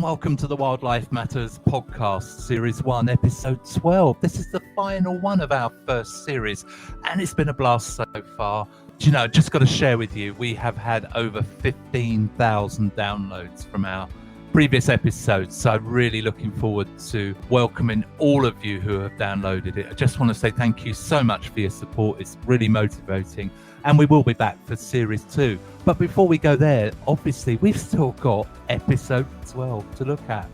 welcome to the Wildlife Matters podcast, Series 1, Episode 12. This is the final one of our first series, and it's been a blast so far. Just got to share with you, we have had over 15,000 downloads from our previous episodes, so I'm really looking forward to welcoming all of you who have downloaded it. I just want to say thank you so much for your support. It's really motivating, and we will be back for Series 2. But before we go there, obviously, we've still got Episode 12 to look at.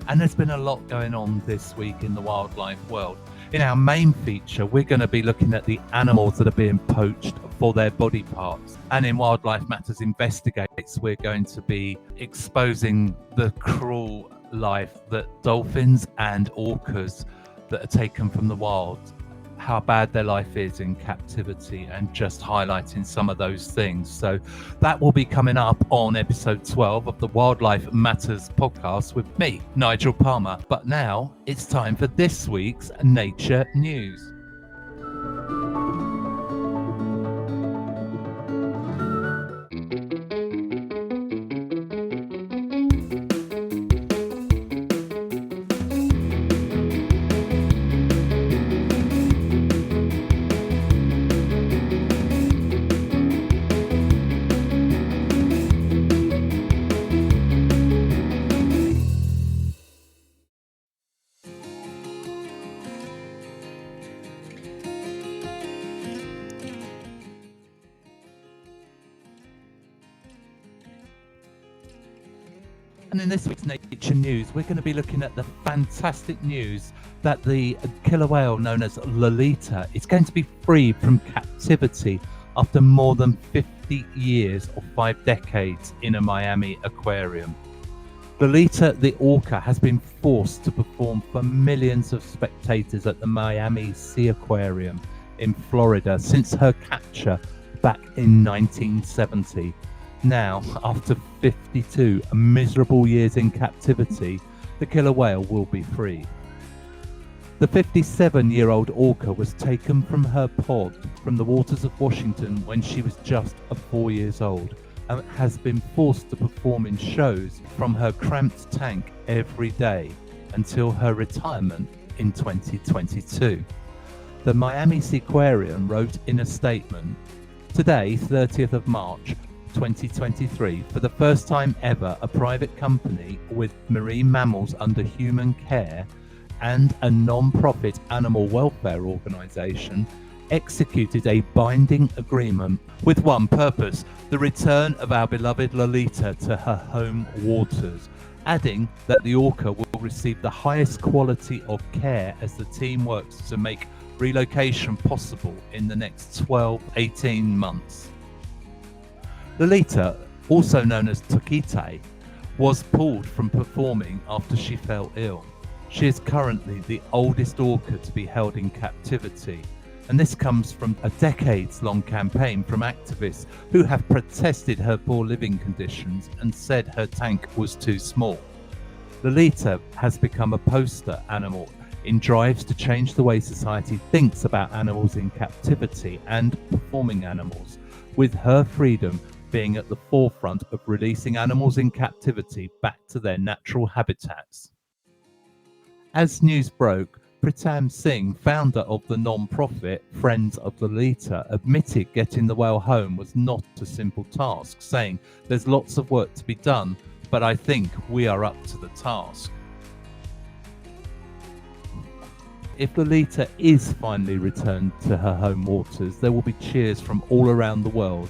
And there's been a lot going on this week in the wildlife world. In our main feature, we're going to be looking at the animals that are being poached for their body parts. And in Wildlife Matters Investigates, we're going to be exposing the cruel life that dolphins and orcas that are taken from the wild, how bad their life is in captivity, and just highlighting some of those things. So that will be coming up on episode 12 of the Wildlife Matters podcast with me, Nigel Palmer. But now it's time for this week's Nature News. And in this week's Nature News, we're going to be looking at the fantastic news that the killer whale known as Lolita is going to be free from captivity after more than 50 years or 5 decades in a Miami aquarium. Lolita the orca has been forced to perform for millions of spectators at the Miami Sea Aquarium in Florida since her capture back in 1970. Now, after 52 miserable years in captivity, the killer whale will be free. The 57-year-old orca was taken from her pod from the waters of Washington when she was just 4 years old, and has been forced to perform in shows from her cramped tank every day until her retirement in 2022. The Miami Sea Aquarium wrote in a statement, "Today, 30th of March, 2023, for the first time ever, a private company with marine mammals under human care and a non-profit animal welfare organization executed a binding agreement with one purpose: the return of our beloved Lolita to her home waters," adding that the orca will receive the highest quality of care as the team works to make relocation possible in the next 12-18 months. Lolita, also known as Tokite, was pulled from performing after she fell ill. She is currently the oldest orca to be held in captivity, and this comes from a decades-long campaign from activists who have protested her poor living conditions and said her tank was too small. Lolita has become a poster animal in drives to change the way society thinks about animals in captivity and performing animals, with her freedom being at the forefront of releasing animals in captivity back to their natural habitats. As news broke, Pritam Singh, founder of the non-profit Friends of Lolita, admitted getting the whale home was not a simple task, saying, "There's lots of work to be done, but I think we are up to the task." If Lolita is finally returned to her home waters, there will be cheers from all around the world.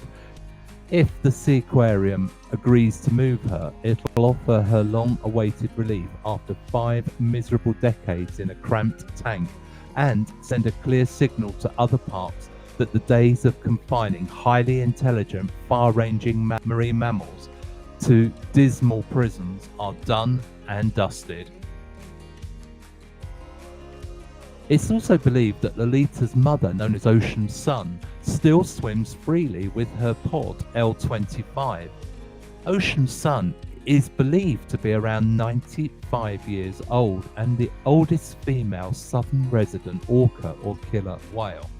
If the Sea Aquarium agrees to move her, it'll offer her long-awaited relief after 5 miserable decades in a cramped tank, and send a clear signal to other parks that the days of confining highly intelligent, far-ranging marine mammals to dismal prisons are done and dusted. It's also believed that Lolita's mother, known as Ocean Sun, still swims freely with her pod L25. Ocean Sun is believed to be around 95 years old and the oldest female southern resident orca or killer whale.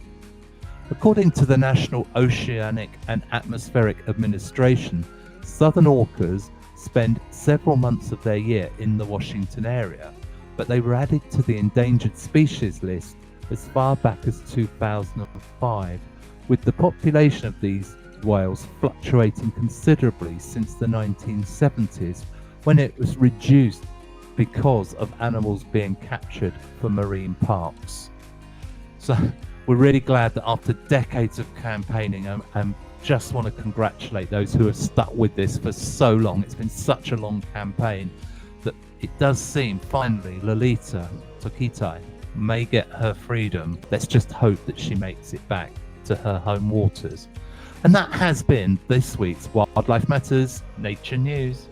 According to the National Oceanic and Atmospheric Administration, southern orcas spend several months of their year in the Washington area, but they were added to the endangered species list as far back as 2005, with the population of these whales fluctuating considerably since the 1970s, when it was reduced because of animals being captured for marine parks. So we're really glad that after decades of campaigning, and just want to congratulate those who have stuck with this for so long. It's been such a long campaign that it does seem finally Lolita Tokitai may get her freedom. Let's just hope that she makes it back to her home waters. And that has been this week's Wildlife Matters Nature News.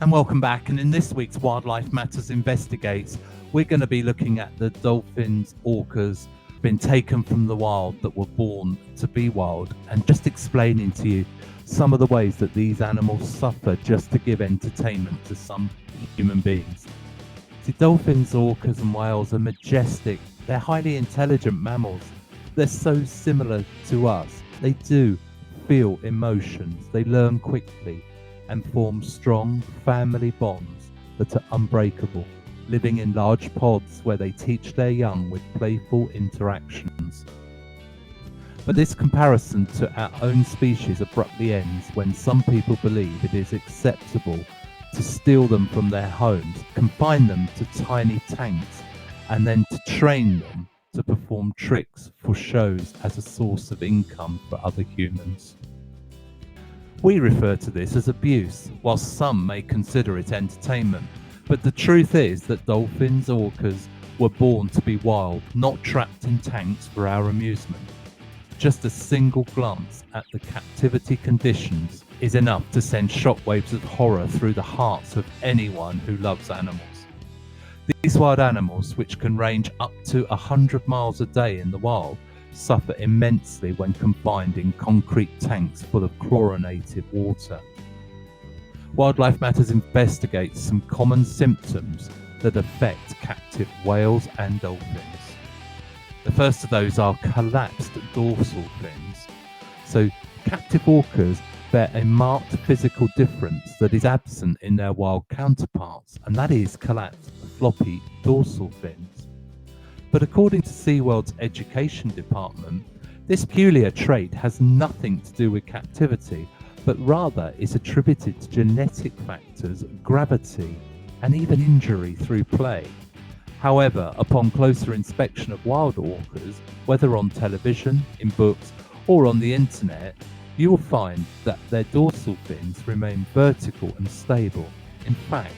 And welcome back. And in this week's Wildlife Matters Investigates, we're going to be looking at the dolphins, orcas, been taken from the wild that were born to be wild, and just explaining to you some of the ways that these animals suffer just to give entertainment to some human beings. See, dolphins, orcas and whales are majestic. They're highly intelligent mammals. They're so similar to us. They do feel emotions. They learn quickly and form strong family bonds that are unbreakable, living in large pods where they teach their young with playful interactions. But this comparison to our own species abruptly ends when some people believe it is acceptable to steal them from their homes, confine them to tiny tanks, and then to train them to perform tricks for shows as a source of income for other humans. We refer to this as abuse, while some may consider it entertainment. But the truth is that dolphins, orcas were born to be wild, not trapped in tanks for our amusement. Just a single glance at the captivity conditions is enough to send shockwaves of horror through the hearts of anyone who loves animals. These wild animals, which can range up to 100 miles a day in the wild, suffer immensely when confined in concrete tanks full of chlorinated water. Wildlife Matters investigates some common symptoms that affect captive whales and dolphins. The first of those are collapsed dorsal fins. So captive orcas bear a marked physical difference that is absent in their wild counterparts, and that is collapsed floppy dorsal fins. But according to SeaWorld's education department, this peculiar trait has nothing to do with captivity, but rather is attributed to genetic factors, gravity, and even injury through play. However, upon closer inspection of wild orcas, whether on television, in books, or on the internet, you will find that their dorsal fins remain vertical and stable. In fact,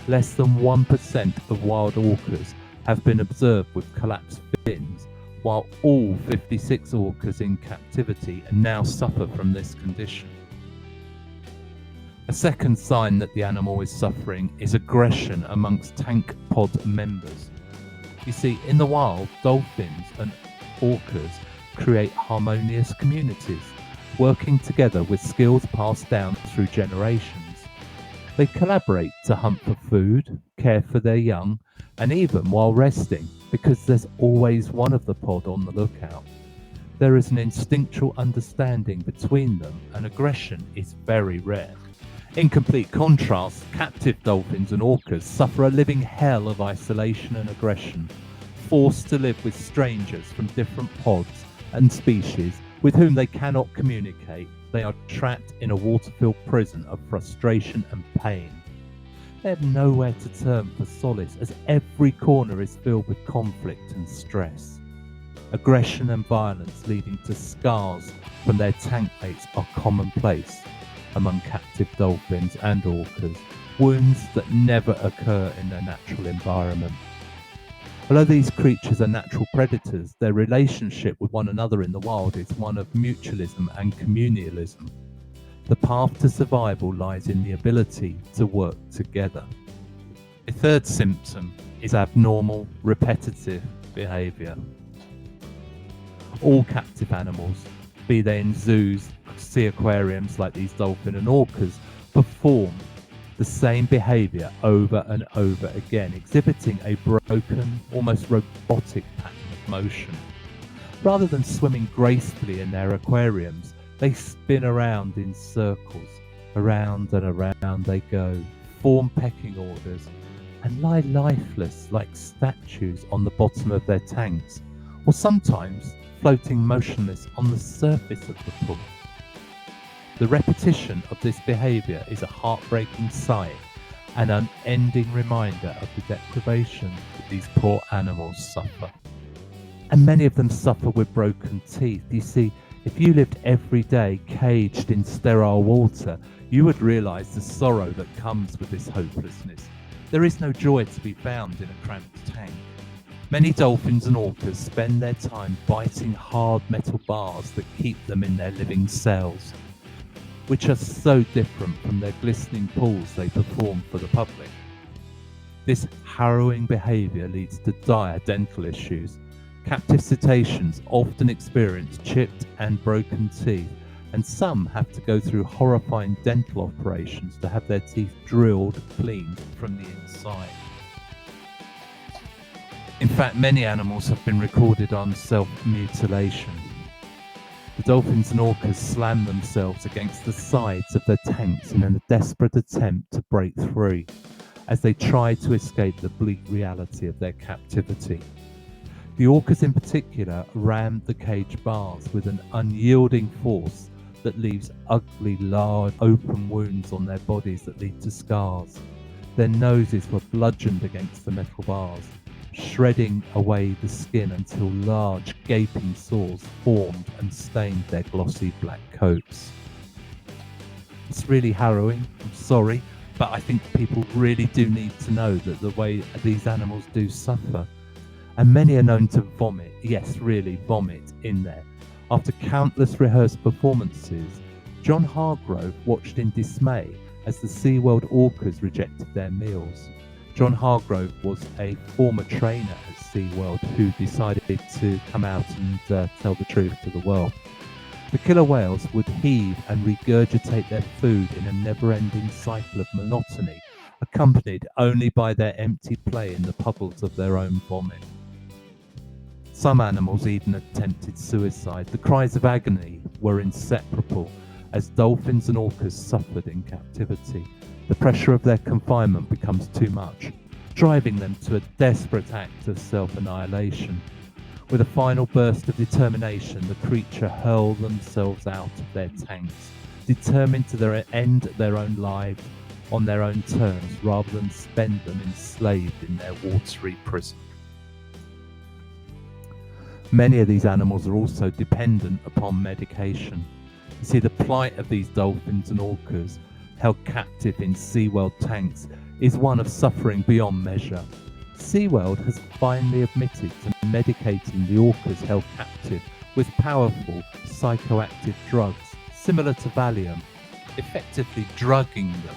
less than 1% of wild orcas have been observed with collapsed fins, while all 56 orcas in captivity now suffer from this condition. A second sign that the animal is suffering is aggression amongst tank pod members. You see, in the wild, dolphins and orcas create harmonious communities, working together with skills passed down through generations. They collaborate to hunt for food, care for their young, and even while resting, because there's always one of the pod on the lookout. There is an instinctual understanding between them, and aggression is very rare. In complete contrast, captive dolphins and orcas suffer a living hell of isolation and aggression, forced to live with strangers from different pods and species with whom they cannot communicate, They are trapped in a water-filled prison of frustration and pain. They have nowhere to turn for solace, as every corner is filled with conflict and stress. Aggression and violence leading to scars from their tank mates are commonplace among captive dolphins and orcas, wounds that never occur in their natural environment. Although these creatures are natural predators, their relationship with one another in the wild is one of mutualism and communalism. The path to survival lies in the ability to work together. A third symptom is abnormal, repetitive behaviour. All captive animals, be they in zoos, sea aquariums like these dolphin and orcas, perform the same behaviour over and over again, exhibiting a broken, almost robotic pattern of motion. Rather than swimming gracefully in their aquariums, they spin around in circles. Around and around they go, form pecking orders, and lie lifeless like statues on the bottom of their tanks, or sometimes floating motionless on the surface of the pool. The repetition of this behaviour is a heartbreaking sight, an unending reminder of the deprivation that these poor animals suffer. And many of them suffer with broken teeth. You see, if you lived every day caged in sterile water, you would realise the sorrow that comes with this hopelessness. There is no joy to be found in a cramped tank. Many dolphins and orcas spend their time biting hard metal bars that keep them in their living cells, which are so different from their glistening pools they perform for the public. This harrowing behaviour leads to dire dental issues. Captive cetaceans often experience chipped and broken teeth, and some have to go through horrifying dental operations to have their teeth drilled clean from the inside. In fact, many animals have been recorded on self-mutilation. The dolphins and orcas slam themselves against the sides of their tanks in a desperate attempt to break free, as they try to escape the bleak reality of their captivity. The orcas in particular ram the cage bars with an unyielding force that leaves ugly, large, open wounds on their bodies that lead to scars. Their noses were bludgeoned against the metal bars, shredding away the skin until large, gaping sores formed and stained their glossy black coats. It's really harrowing, I'm sorry, but I think people really do need to know that the way these animals do suffer. And many are known to vomit, yes, really vomit in there. After countless rehearsed performances, John Hargrove watched in dismay as the SeaWorld orcas rejected their meals. John Hargrove was a former trainer at SeaWorld who decided to come out and tell the truth to the world. The killer whales would heave and regurgitate their food in a never-ending cycle of monotony, accompanied only by their empty play in the puddles of their own vomit. Some animals even attempted suicide. The cries of agony were inseparable as dolphins and orcas suffered in captivity. The pressure of their confinement becomes too much, driving them to a desperate act of self-annihilation. With a final burst of determination, the creature hurl themselves out of their tanks, determined to end their own lives on their own terms rather than spend them enslaved in their watery prison. Many of these animals are also dependent upon medication. You see, the plight of these dolphins and orcas held captive in SeaWorld tanks is one of suffering beyond measure. SeaWorld has finally admitted to medicating the orcas held captive with powerful psychoactive drugs similar to Valium, effectively drugging them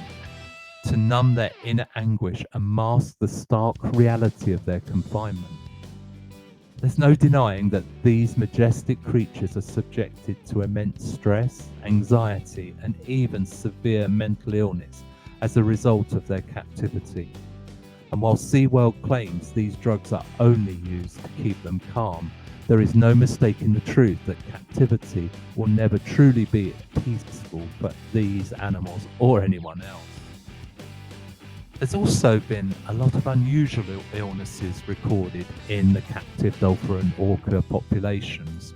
to numb their inner anguish and mask the stark reality of their confinement. There's no denying that these majestic creatures are subjected to immense stress, anxiety, and even severe mental illness as a result of their captivity. And while SeaWorld claims these drugs are only used to keep them calm, there is no mistaking the truth that captivity will never truly be peaceful for these animals or anyone else. There's also been a lot of unusual illnesses recorded in the captive dolphin and orca populations.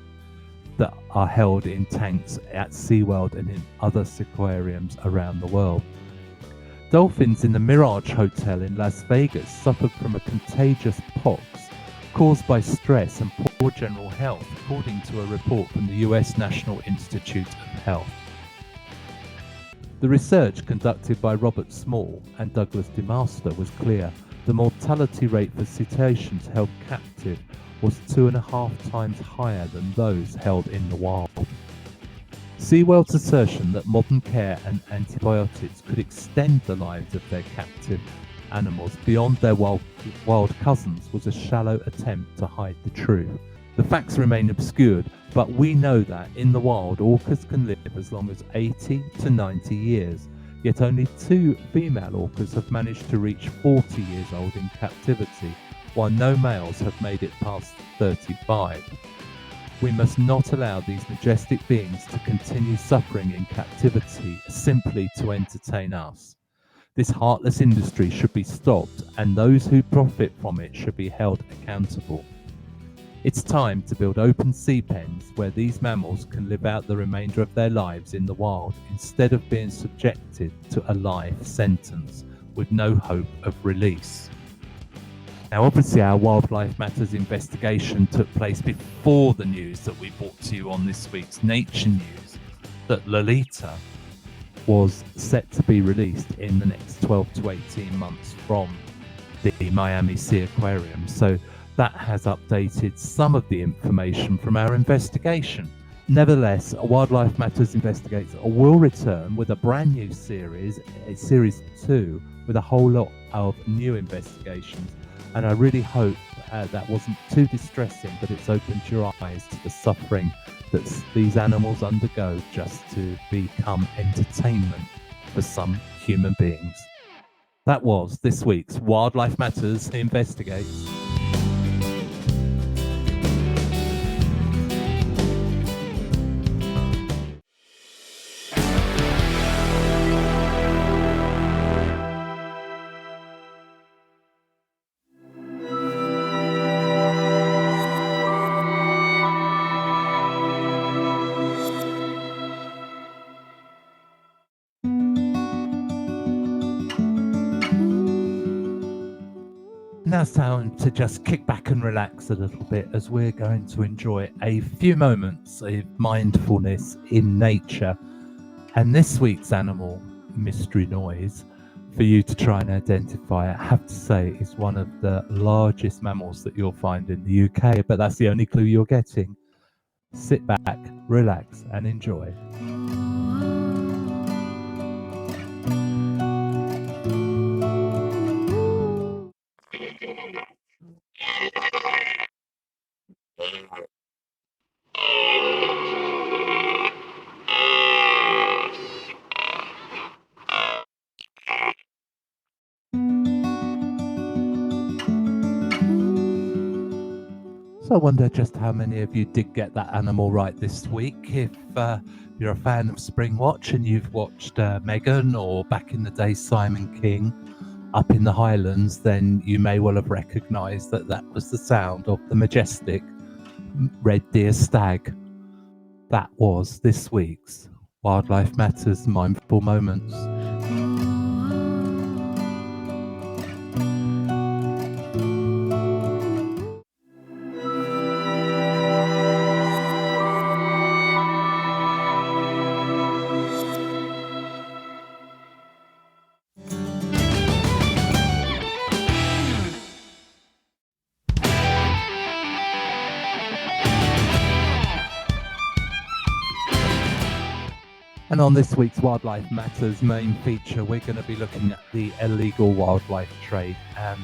that are held in tanks at SeaWorld and in other aquariums around the world. Dolphins in the Mirage Hotel in Las Vegas suffered from a contagious pox caused by stress and poor general health, according to a report from the US National Institute of Health. The research conducted by Robert Small and Douglas DeMaster was clear. The mortality rate for cetaceans held captive was 2.5 times higher than those held in the wild. SeaWorld's assertion that modern care and antibiotics could extend the lives of their captive animals beyond their wild cousins was a shallow attempt to hide the truth. The facts remain obscured, but we know that in the wild, orcas can live as long as 80 to 90 years, yet only 2 female orcas have managed to reach 40 years old in captivity, while no males have made it past 35. We must not allow these majestic beings to continue suffering in captivity simply to entertain us. This heartless industry should be stopped, and those who profit from it should be held accountable. It's time to build open sea pens where these mammals can live out the remainder of their lives in the wild instead of being subjected to a life sentence with no hope of release. Now, obviously, our Wildlife Matters investigation took place before the news that we brought to you on this week's Nature News, that Lolita was set to be released in the next 12 to 18 months from the Miami Sea Aquarium. So that has updated some of the information from our investigation. Nevertheless, Wildlife Matters Investigates will return with a brand new series, Series 2, with a whole lot of new investigations. And I really hope that wasn't too distressing, but it's opened your eyes to the suffering that these animals undergo just to become entertainment for some human beings. That was this week's Wildlife Matters Investigates. Now it's time to just kick back and relax a little bit as we're going to enjoy a few moments of mindfulness in nature. And this week's animal mystery noise, for you to try and identify, I have to say, is one of the largest mammals that you'll find in the UK, but that's the only clue you're getting. Sit back, relax, and enjoy. So I wonder just how many of you did get that animal right this week. If you're a fan of Springwatch and you've watched Megan or back in the day Simon King up in the Highlands, then you may well have recognised that that was the sound of the majestic red deer stag. That was this week's Wildlife Matters Mindful Moments. And on this week's Wildlife Matters main feature, we're going to be looking at the illegal wildlife trade and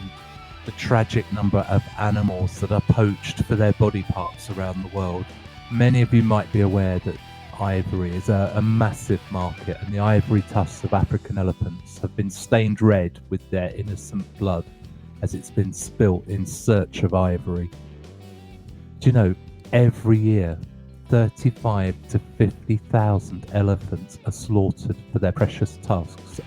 the tragic number of animals that are poached for their body parts around the world. Many of you might be aware that ivory is a massive market, and the ivory tusks of African elephants have been stained red with their innocent blood as it's been spilt in search of ivory. Do you know, every year 35 to 50,000 elephants are slaughtered for their precious tusks,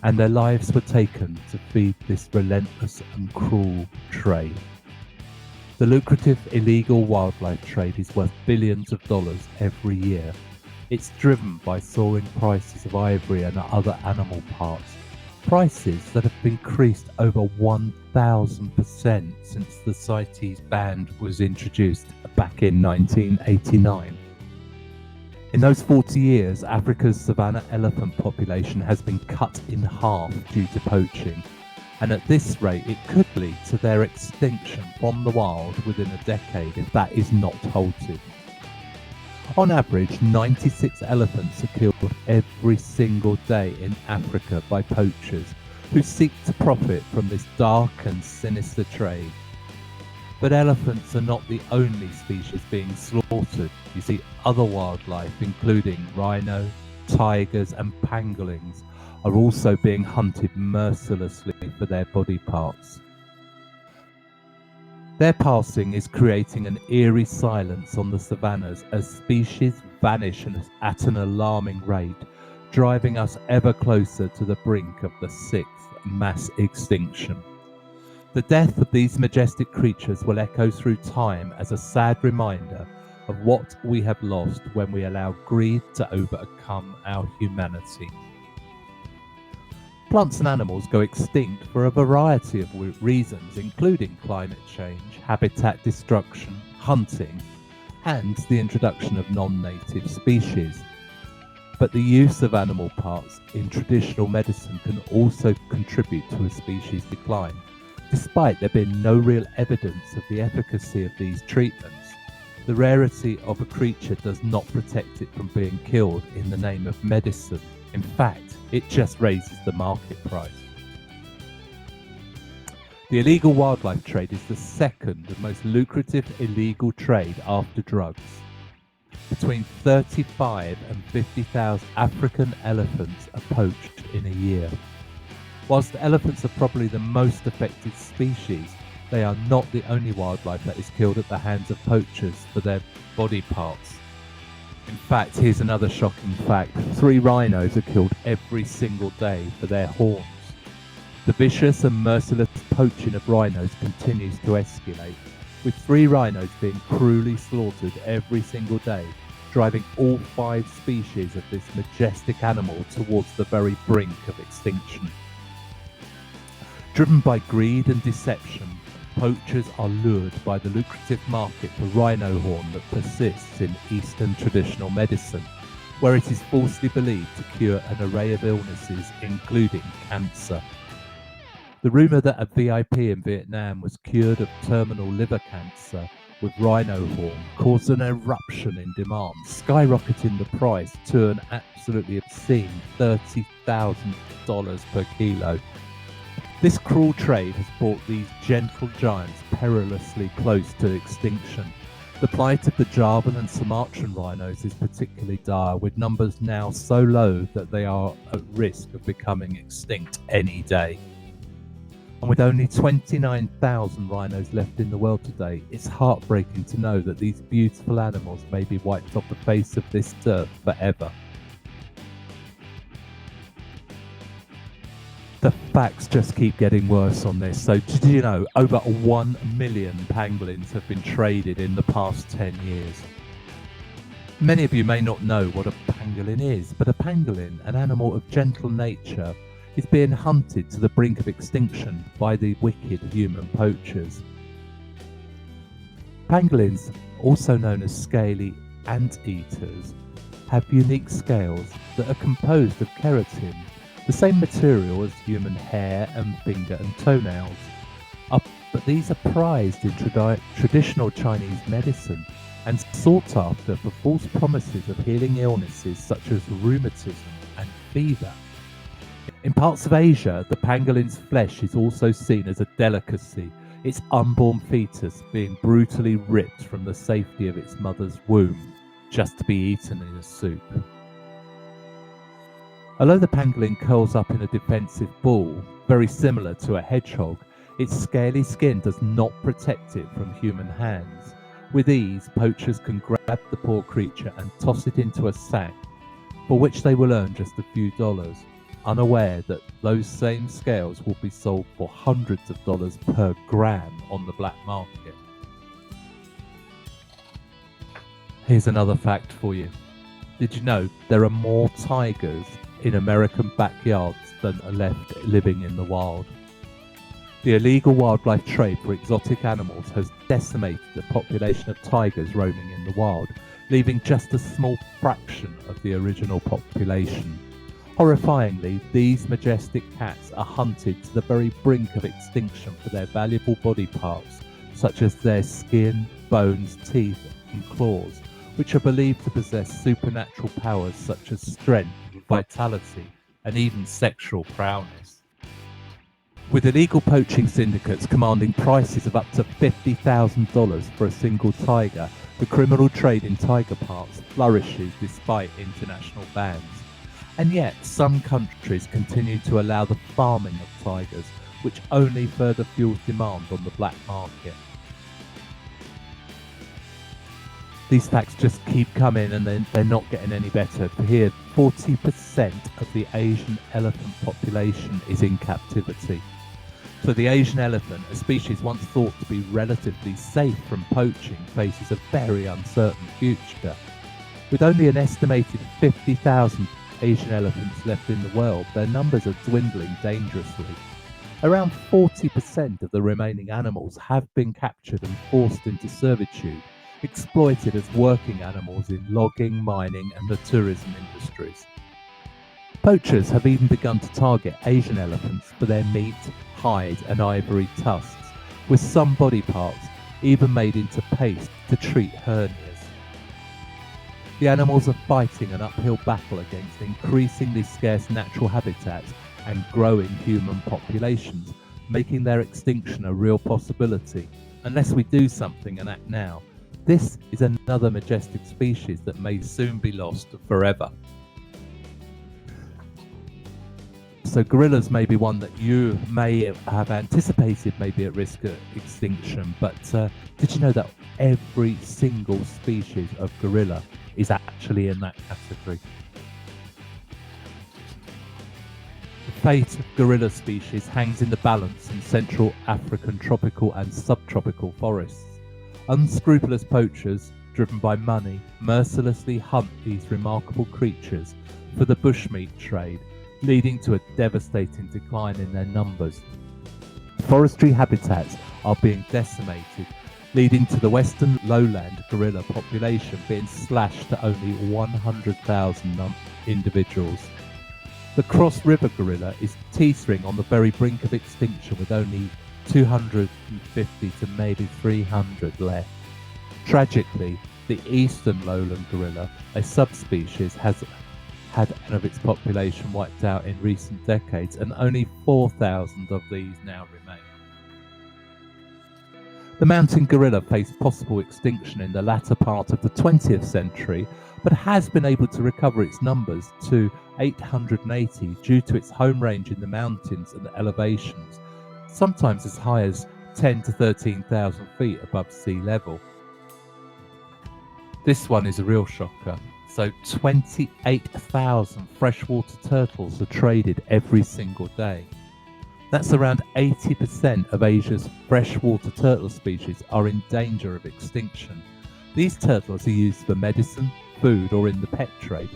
and their lives were taken to feed this relentless and cruel trade. The lucrative illegal wildlife trade is worth billions of dollars every year. It's driven by soaring prices of ivory and other animal parts, prices that have increased over 1,000% since the CITES ban was introduced back in 1989. In those 40 years, Africa's savanna elephant population has been cut in half due to poaching, and at this rate it could lead to their extinction from the wild within a decade if that is not halted. On average, 96 elephants are killed every single day in Africa by poachers who seek to profit from this dark and sinister trade. But elephants are not the only species being slaughtered. You see, other wildlife, including rhino, tigers and pangolins, are also being hunted mercilessly for their body parts. Their passing is creating an eerie silence on the savannas as species vanish at an alarming rate, driving us ever closer to the brink of the sixth mass extinction. The death of these majestic creatures will echo through time as a sad reminder of what we have lost when we allow greed to overcome our humanity. Plants and animals go extinct for a variety of reasons, including climate change, habitat destruction, hunting, and the introduction of non-native species. But the use of animal parts in traditional medicine can also contribute to a species decline, despite there being no real evidence of the efficacy of these treatments. The rarity of a creature does not protect it from being killed in the name of medicine. In fact, it just raises the market price. The illegal wildlife trade is the second and most lucrative illegal trade after drugs. Between 35 and 50,000 African elephants are poached in a year. Whilst elephants are probably the most affected species, they are not the only wildlife that is killed at the hands of poachers for their body parts. In fact, here's another shocking fact. 3 rhinos are killed every single day for their horns. The vicious and merciless poaching of rhinos continues to escalate, with 3 rhinos being cruelly slaughtered every single day, driving all 5 species of this majestic animal towards the very brink of extinction. Driven by greed and deception, poachers are lured by the lucrative market for rhino horn that persists in Eastern traditional medicine, where it is falsely believed to cure an array of illnesses, including cancer. The rumour that a VIP in Vietnam was cured of terminal liver cancer with rhino horn caused an eruption in demand, skyrocketing the price to an absolutely obscene $30,000 per kilo. This cruel trade has brought these gentle giants perilously close to extinction. The plight of the Javan and Sumatran rhinos is particularly dire, with numbers now so low that they are at risk of becoming extinct any day. And with only 29,000 rhinos left in the world today, it's heartbreaking to know that these beautiful animals may be wiped off the face of this earth forever. The facts just keep getting worse on this. So did you know over 1 million pangolins have been traded in the past 10 years? Many of you may not know what a pangolin is, but a pangolin, an animal of gentle nature, is being hunted to the brink of extinction by the wicked human poachers. Pangolins, also known as scaly anteaters, have unique scales that are composed of keratin, the same material as human hair and finger and toenails. But these are prized in traditional Chinese medicine and sought after for false promises of healing illnesses such as rheumatism and fever. In parts of Asia, the pangolin's flesh is also seen as a delicacy, its unborn fetus being brutally ripped from the safety of its mother's womb, just to be eaten in a soup. Although the pangolin curls up in a defensive ball, very similar to a hedgehog, its scaly skin does not protect it from human hands. With ease, poachers can grab the poor creature and toss it into a sack, for which they will earn just a few dollars, unaware that those same scales will be sold for hundreds of dollars per gram on the black market. Here's another fact for you. Did you know there are more tigers in American backyards than are left living in the wild? The illegal wildlife trade for exotic animals has decimated the population of tigers roaming in the wild, leaving just a small fraction of the original population. Horrifyingly, these majestic cats are hunted to the very brink of extinction for their valuable body parts, such as their skin, bones, teeth, and claws, which are believed to possess supernatural powers such as strength, vitality, and even sexual prowess. With illegal poaching syndicates commanding prices of up to $50,000 for a single tiger, the criminal trade in tiger parts flourishes despite international bans. And yet, some countries continue to allow the farming of tigers, which only further fuels demand on the black market. These facts just keep coming, and they're not getting any better. Here, 40% of the Asian elephant population is in captivity. So the Asian elephant, a species once thought to be relatively safe from poaching, faces a very uncertain future. With only an estimated 50,000 Asian elephants left in the world, their numbers are dwindling dangerously. Around 40% of the remaining animals have been captured and forced into servitude, exploited as working animals in logging, mining, and the tourism industries. Poachers have even begun to target Asian elephants for their meat, hide, and ivory tusks, with some body parts even made into paste to treat hernias. The animals are fighting an uphill battle against increasingly scarce natural habitats and growing human populations, making their extinction a real possibility. Unless we do something and act now, this is another majestic species that may soon be lost forever. So gorillas may be one that you may have anticipated may be at risk of extinction, but did you know that every single species of gorilla is actually in that category? The fate of gorilla species hangs in the balance in Central African tropical and subtropical forests. Unscrupulous poachers, driven by money, mercilessly hunt these remarkable creatures for the bushmeat trade, leading to a devastating decline in their numbers. Forestry habitats are being decimated, leading to the western lowland gorilla population being slashed to only 100,000 individuals. The Cross River gorilla is teetering on the very brink of extinction, with only 250 to maybe 300 left. Tragically, the eastern lowland gorilla, a subspecies, has had of its population wiped out in recent decades, and only 4,000 of these now remain. The mountain gorilla faced possible extinction in the latter part of the 20th century, but has been able to recover its numbers to 880 due to its home range in the mountains and elevations, sometimes as high as 10 to 13,000 feet above sea level. This one is a real shocker. So 28,000 freshwater turtles are traded every single day. That's around 80% of Asia's freshwater turtle species are in danger of extinction. These turtles are used for medicine, food, or in the pet trade.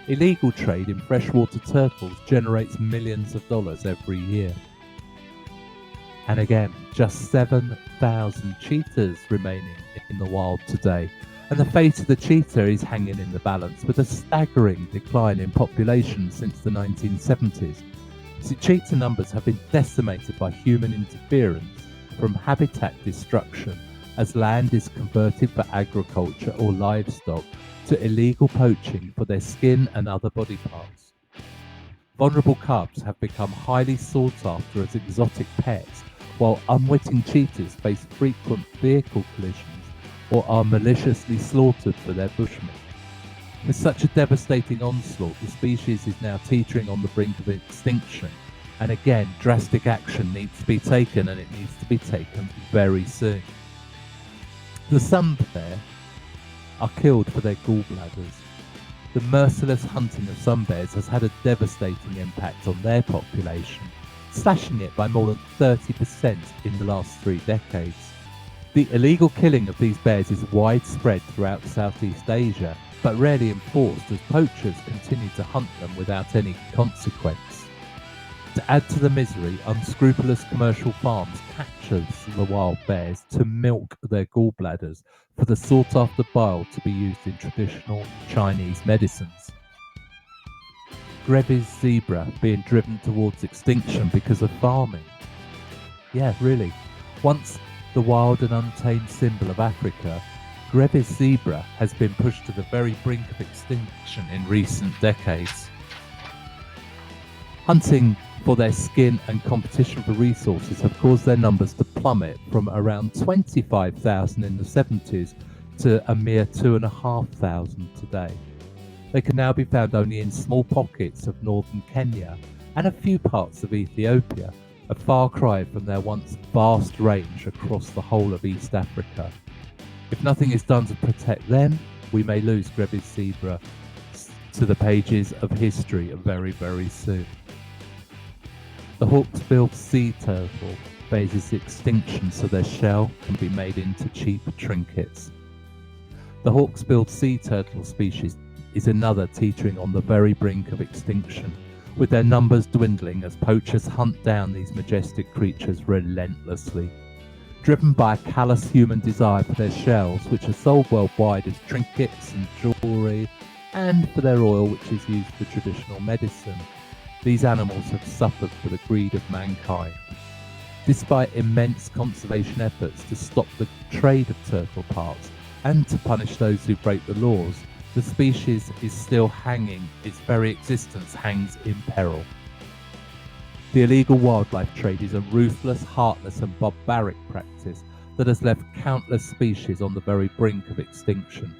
Illegal trade in freshwater turtles generates millions of dollars every year. And again, just 7,000 cheetahs remaining in the wild today. And the fate of the cheetah is hanging in the balance, with a staggering decline in population since the 1970s. So cheetah numbers have been decimated by human interference, from habitat destruction as land is converted for agriculture or livestock, to illegal poaching for their skin and other body parts. Vulnerable cubs have become highly sought after as exotic pets, while unwitting cheetahs face frequent vehicle collisions or are maliciously slaughtered for their bushmeat. With such a devastating onslaught, the species is now teetering on the brink of extinction, and again, drastic action needs to be taken, and it needs to be taken very soon. The sun bear are killed for their gallbladders. The merciless hunting of sun bears has had a devastating impact on their population, slashing it by more than 30% in the last 3 decades. The illegal killing of these bears is widespread throughout Southeast Asia, but rarely enforced as poachers continue to hunt them without any consequence. To add to the misery, unscrupulous commercial farms capture the wild bears to milk their gallbladders for the sought-after bile to be used in traditional Chinese medicines. Grevy's zebra being driven towards extinction because of farming. Yeah, really. Once the wild and untamed symbol of Africa, Grevy's zebra has been pushed to the very brink of extinction in recent decades. Hunting for their skin and competition for resources have caused their numbers to plummet from around 25,000 in the 70s to a mere 2,500 today. They can now be found only in small pockets of northern Kenya and a few parts of Ethiopia, a far cry from their once vast range across the whole of East Africa. If nothing is done to protect them, we may lose Grevy's zebra to the pages of history very, very soon. The hawksbill sea turtle faces extinction so their shell can be made into cheap trinkets. The hawksbill sea turtle species is another teetering on the very brink of extinction, with their numbers dwindling as poachers hunt down these majestic creatures relentlessly. Driven by a callous human desire for their shells, which are sold worldwide as trinkets and jewellery, and for their oil, which is used for traditional medicine, these animals have suffered for the greed of mankind. Despite immense conservation efforts to stop the trade of turtle parts and to punish those who break the laws, the species is still hanging, its very existence hangs in peril. The illegal wildlife trade is a ruthless, heartless and barbaric practice that has left countless species on the very brink of extinction.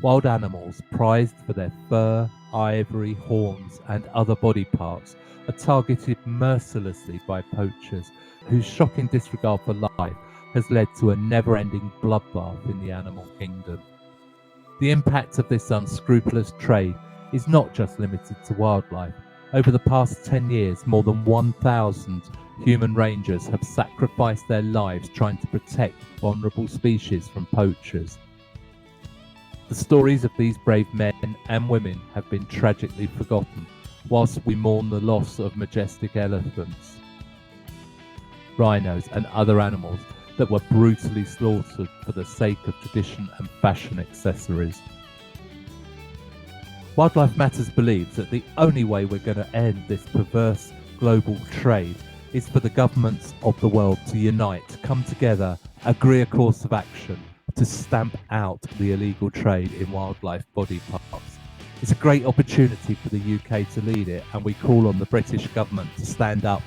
Wild animals, prized for their fur, ivory, horns and other body parts, are targeted mercilessly by poachers whose shocking disregard for life has led to a never-ending bloodbath in the animal kingdom. The impact of this unscrupulous trade is not just limited to wildlife. Over the past 10 years, more than 1,000 human rangers have sacrificed their lives trying to protect vulnerable species from poachers. The stories of these brave men and women have been tragically forgotten, whilst we mourn the loss of majestic elephants, rhinos and other animals that were brutally slaughtered for the sake of tradition and fashion accessories. Wildlife Matters believes that the only way we're going to end this perverse global trade is for the governments of the world to unite, come together, agree a course of action to stamp out the illegal trade in wildlife body parts. It's a great opportunity for the UK to lead it, and we call on the British government to stand up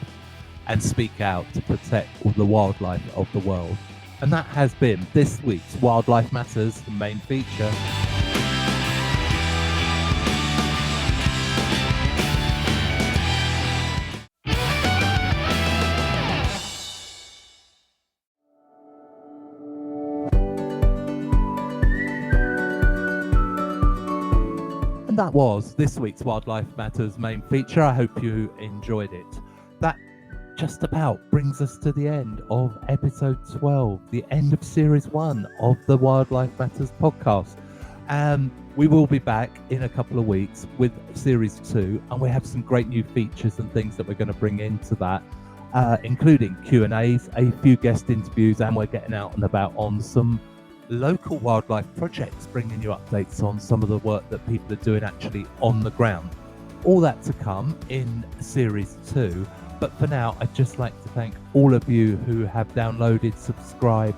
and speak out to protect all the wildlife of the world. And that has been this week's Wildlife Matters, the main feature. And that was this week's Wildlife Matters main feature. I hope you enjoyed it. That just about brings us to the end of episode 12, the end of series 1 of the Wildlife Matters podcast. We will be back in a couple of weeks with series 2, and we have some great new features and things that we're going to bring into that, including Q&As, a few guest interviews, and we're getting out and about on some local wildlife projects, bringing you updates on some of the work that people are doing actually on the ground. All that to come in series 2. But for now, I'd just like to thank all of you who have downloaded, subscribed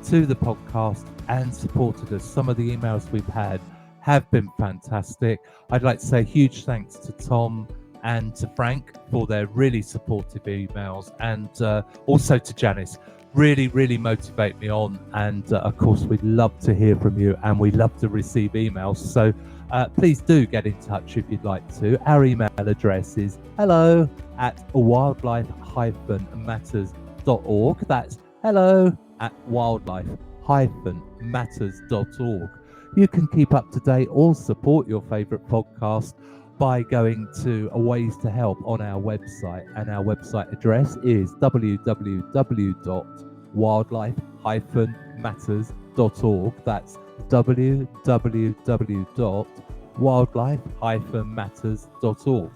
to the podcast and supported us. Some of the emails we've had have been fantastic. I'd like to say huge thanks to Tom and to Frank for their really supportive emails, and also to Janice. Really motivate me on, and of course we'd love to hear from you, and we love to receive emails, so please do get in touch if you'd like to. Our email address is hello@wildlife-matters.org. That's hello@wildlife-matters.org. You can keep up to date or support your favourite podcast by going to Ways to Help on our website, and our website address is www.wildlife-matters.org. wildlife-matters.org. That's www.wildlife-matters.org.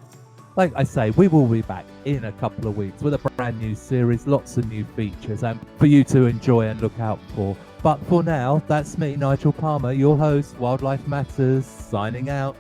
Like I say, we will be back in a couple of weeks with a brand new series, lots of new features, and for you to enjoy and look out for. But for now, that's me, Nigel Palmer, your host, Wildlife Matters, signing out.